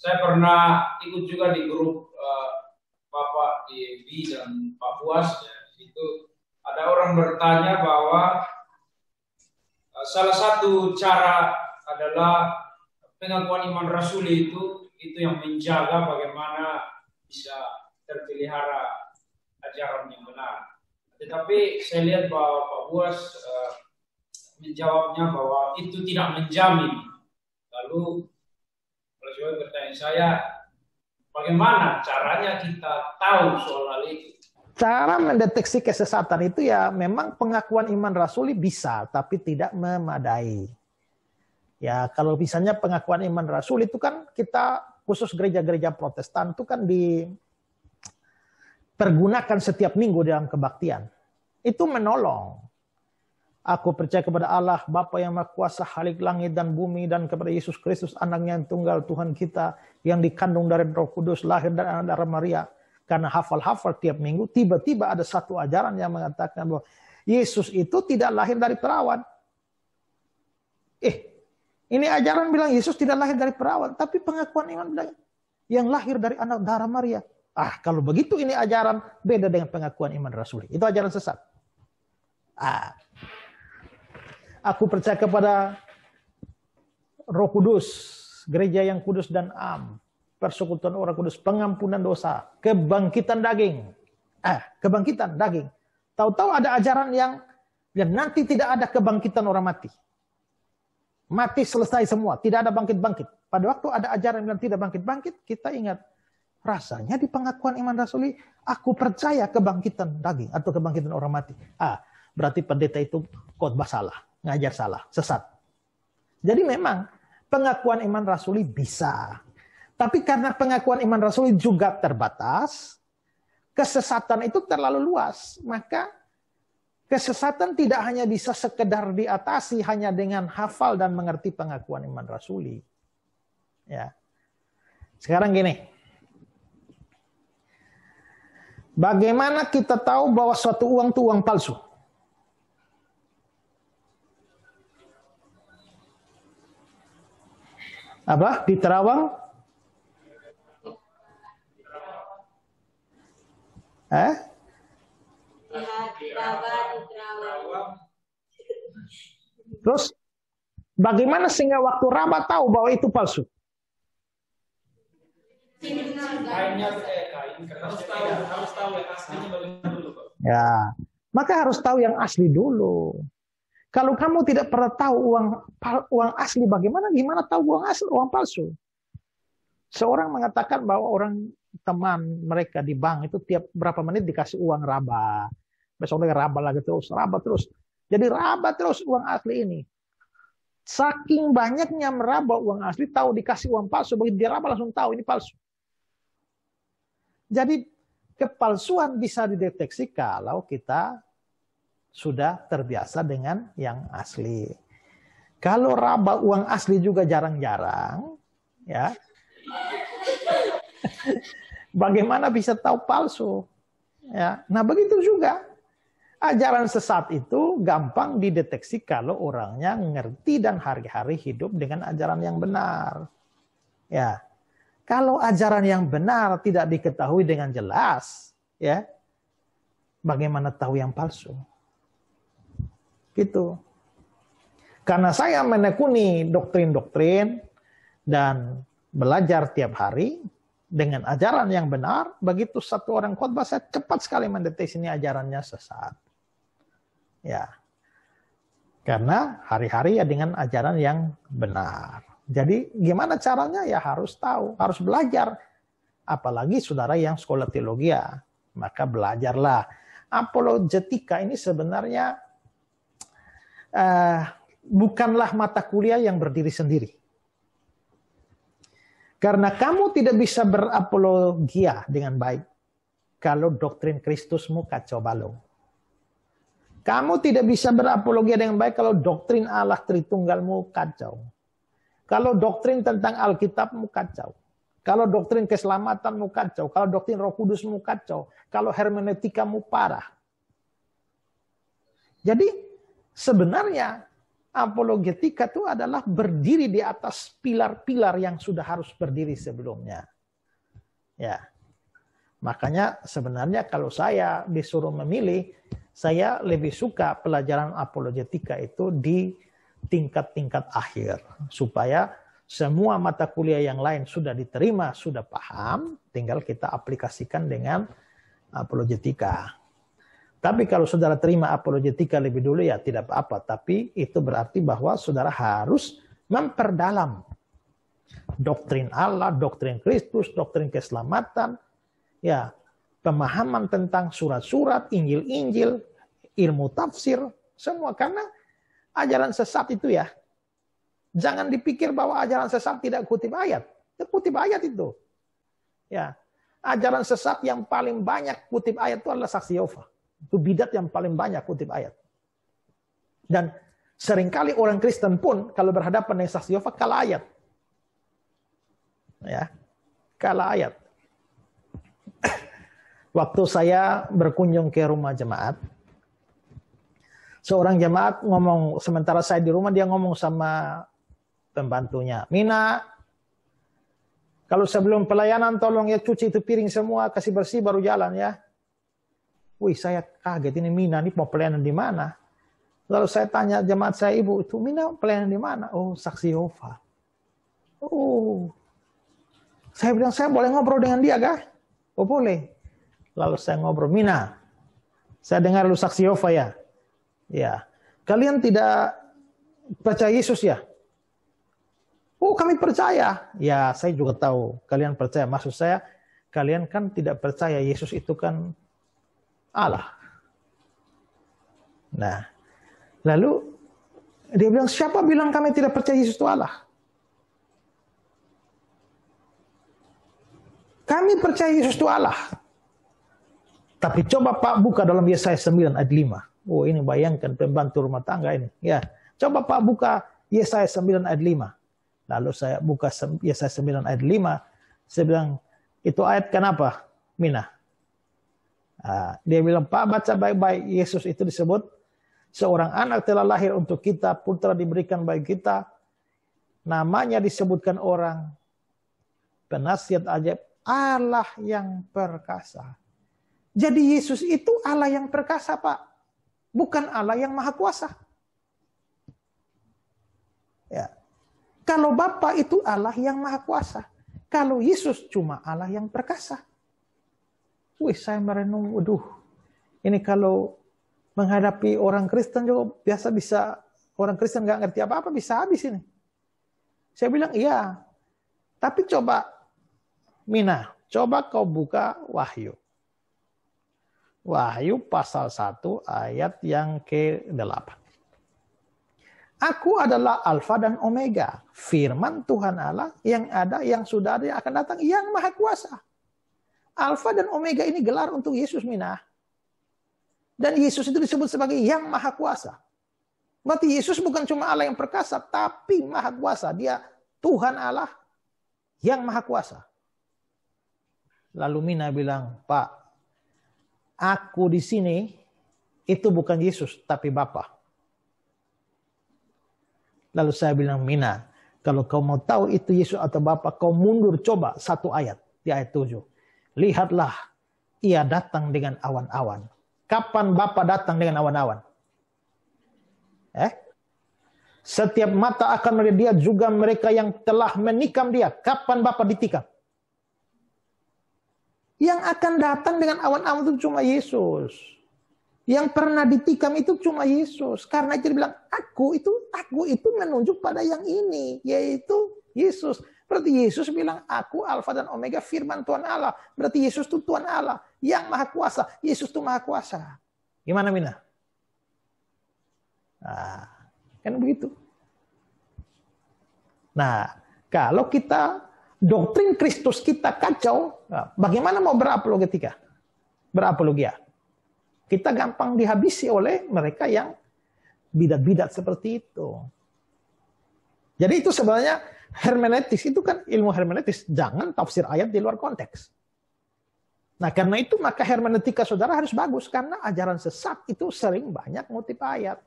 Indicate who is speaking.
Speaker 1: Saya pernah ikut juga di grup Bapak di FB dan Pak Buas. Ya. Itu ada orang bertanya bahwa salah satu cara adalah pengakuan iman rasuli itu yang menjaga bagaimana bisa terpelihara ajaran yang benar. Tetapi saya lihat bahwa Pak Buas menjawabnya bahwa itu tidak menjamin. Lalu kalau saya bertanya saya, bagaimana caranya kita tahu soal hal itu?
Speaker 2: Cara mendeteksi kesesatan itu ya memang pengakuan iman rasuli bisa, tapi tidak memadai. Ya kalau misalnya pengakuan iman rasuli itu kan kita khusus gereja-gereja Protestan itu kan dipergunakan setiap minggu dalam kebaktian. Itu menolong. Aku percaya kepada Allah, Bapa yang Maha Kuasa, Khalik langit dan bumi, dan kepada Yesus Kristus, anaknya yang tunggal, Tuhan kita, yang dikandung dari Roh Kudus, lahir dari anak darah Maria. Karena hafal-hafal tiap minggu, tiba-tiba ada satu ajaran yang mengatakan bahwa Yesus itu tidak lahir dari perawan. Ini ajaran bilang Yesus tidak lahir dari perawan, tapi pengakuan iman bilang yang lahir dari anak darah Maria. Kalau begitu ini ajaran beda dengan pengakuan iman rasuli. Itu ajaran sesat. Aku percaya kepada Roh Kudus, gereja yang kudus dan am, persekutuan orang kudus, pengampunan dosa, kebangkitan daging. Kebangkitan daging. Tahu-tahu ada ajaran yang nanti tidak ada kebangkitan orang mati. Mati selesai semua, tidak ada bangkit-bangkit. Pada waktu ada ajaran yang tidak bangkit-bangkit, kita ingat, rasanya di pengakuan iman rasuli, aku percaya kebangkitan daging atau kebangkitan orang mati. Berarti pendeta itu khotbah salah, ngajar salah, sesat. Jadi memang pengakuan iman rasuli bisa. Tapi karena pengakuan iman rasuli juga terbatas, kesesatan itu terlalu luas. Maka kesesatan tidak hanya bisa sekedar diatasi hanya dengan hafal dan mengerti pengakuan iman rasuli. Ya. Sekarang gini. Bagaimana kita tahu bahwa suatu uang itu uang palsu? Apa? Di terawang? Terus bagaimana sehingga waktu raba tahu bahwa itu palsu? Ya, maka harus tahu yang asli dulu. Kalau kamu tidak pernah tahu uang asli, gimana tahu uang palsu? Seorang mengatakan bahwa orang teman mereka di bank itu tiap berapa menit dikasih uang raba. Besoknya raba lagi terus, raba terus. Jadi raba terus uang asli ini. Saking banyaknya meraba uang asli, tahu dikasih uang palsu, begitu dia raba langsung tahu ini palsu. Jadi kepalsuan bisa dideteksi kalau kita sudah terbiasa dengan yang asli. Kalau raba uang asli juga jarang-jarang, ya. Bagaimana bisa tahu palsu? Ya, nah begitu juga. Ajaran sesat itu gampang dideteksi kalau orangnya ngerti dan hari-hari hidup dengan ajaran yang benar. Ya. Kalau ajaran yang benar tidak diketahui dengan jelas, ya. Bagaimana tahu yang palsu? Gitu. Karena saya menekuni doktrin-doktrin dan belajar tiap hari dengan ajaran yang benar, begitu satu orang khotbah saya cepat sekali mendeteksi ini ajarannya sesat. Ya. Karena hari-hari ya dengan ajaran yang benar. Jadi gimana caranya? Ya harus tahu, harus belajar. Apalagi saudara yang sekolah teologi, maka belajarlah. Apologetika ini sebenarnya bukanlah mata kuliah yang berdiri sendiri. Karena kamu tidak bisa berapologia dengan baik kalau doktrin Kristusmu kacau balau. Kamu tidak bisa berapologia dengan baik kalau doktrin Allah Tritunggalmu kacau. Kalau doktrin tentang Alkitabmu kacau. Kalau doktrin keselamatanmu kacau. Kalau doktrin Roh Kudusmu kacau. Kalau hermenetikamu parah. Jadi sebenarnya apologetika itu adalah berdiri di atas pilar-pilar yang sudah harus berdiri sebelumnya. Ya. Makanya sebenarnya kalau saya disuruh memilih, saya lebih suka pelajaran apologetika itu di tingkat-tingkat akhir. Supaya semua mata kuliah yang lain sudah diterima, sudah paham, tinggal kita aplikasikan dengan apologetika. Tapi kalau saudara terima apologetika lebih dulu ya tidak apa-apa. Tapi itu berarti bahwa saudara harus memperdalam doktrin Allah, doktrin Kristus, doktrin keselamatan, ya, pemahaman tentang surat-surat, Injil-Injil, ilmu tafsir, semua. Karena ajaran sesat itu ya, jangan dipikir bahwa ajaran sesat tidak kutip ayat. Ya, kutip ayat itu. Ya, ajaran sesat yang paling banyak kutip ayat itu adalah saksi Yehova. Itu bidat yang paling banyak kutip ayat. Dan seringkali orang Kristen pun kalau berhadapan dengan saksi Yehova kalah ayat. Ya, kalah ayat. Waktu saya berkunjung ke rumah jemaat, seorang jemaat ngomong, sementara saya di rumah, dia ngomong sama pembantunya, Mina, kalau sebelum pelayanan tolong ya cuci itu piring semua, kasih bersih baru jalan ya. Wih, saya kaget, ini Mina ini mau pelayanan di mana? Lalu saya tanya jemaat saya, Ibu, itu Mina pelayanan di mana? Oh, saksi Yehova. Oh, saya bilang, saya boleh ngobrol dengan dia kah? Oh, boleh. Lalu saya ngobrol, Mina, saya dengar lu saksi Yehova ya? Ya. Kalian tidak percaya Yesus ya? Oh, kami percaya. Ya, saya juga tahu kalian percaya. Maksud saya, kalian kan tidak percaya Yesus itu kan Allah. Nah, lalu dia bilang, siapa bilang kami tidak percaya Yesus itu Allah? Kami percaya Yesus itu Allah. Tapi coba Pak buka dalam Yesaya 9 ayat 5. Oh, ini bayangkan pembantu rumah tangga ini. Ya, coba Pak buka Yesaya 9 ayat 5. Lalu saya buka Yesaya 9 ayat 5. Saya bilang, itu ayat kenapa, Mina? Dia bilang, Pak baca baik-baik. Yesus itu disebut, seorang anak telah lahir untuk kita, putra diberikan bagi kita. Namanya disebutkan orang, penasihat ajaib, Allah yang perkasa. Jadi Yesus itu Allah yang perkasa, Pak. Bukan Allah yang maha kuasa. Ya. Kalau Bapa itu Allah yang maha kuasa. Kalau Yesus cuma Allah yang perkasa. Wih, saya merenung, waduh. Ini kalau menghadapi orang Kristen juga biasa bisa, orang Kristen nggak ngerti apa-apa bisa habis ini. Saya bilang, iya. Tapi coba, Mina, coba kau buka Wahyu. Wahyu pasal 1 ayat yang ke-8. Aku adalah Alfa dan Omega, firman Tuhan Allah yang ada, yang sudah ada, yang akan datang, yang maha kuasa. Alfa dan Omega ini gelar untuk Yesus, Mina. Dan Yesus itu disebut sebagai yang maha kuasa. Berarti Yesus bukan cuma Allah yang perkasa, tapi maha kuasa. Dia Tuhan Allah yang maha kuasa. Lalu Mina bilang, Pak, aku di sini itu bukan Yesus, tapi Bapa. Lalu saya bilang, Mina, kalau kau mau tahu itu Yesus atau Bapa, kau mundur coba satu ayat, di ayat 7. Lihatlah, ia datang dengan awan-awan. Kapan Bapa datang dengan awan-awan? Setiap mata akan melihat dia, juga mereka yang telah menikam dia. Kapan Bapa ditikam? Yang akan datang dengan awan-awan itu cuma Yesus. Yang pernah ditikam itu cuma Yesus. Karena itu dibilang, aku itu menunjuk pada yang ini, yaitu Yesus. Berarti Yesus bilang, aku Alfa dan Omega, firman Tuhan Allah. Berarti Yesus itu Tuhan Allah yang maha kuasa. Yesus itu maha kuasa. Gimana, Mina? Nah, kan begitu. Nah, kalau kita doktrin Kristus kita kacau, bagaimana mau berapologetika? Berapologia. Kita gampang dihabisi oleh mereka yang bidat-bidat seperti itu. Jadi itu sebenarnya hermeneutis, itu kan ilmu hermeneutis. Jangan tafsir ayat di luar konteks. Nah, karena itu maka hermeneutika saudara harus bagus. Karena ajaran sesat itu sering banyak ngutip ayat.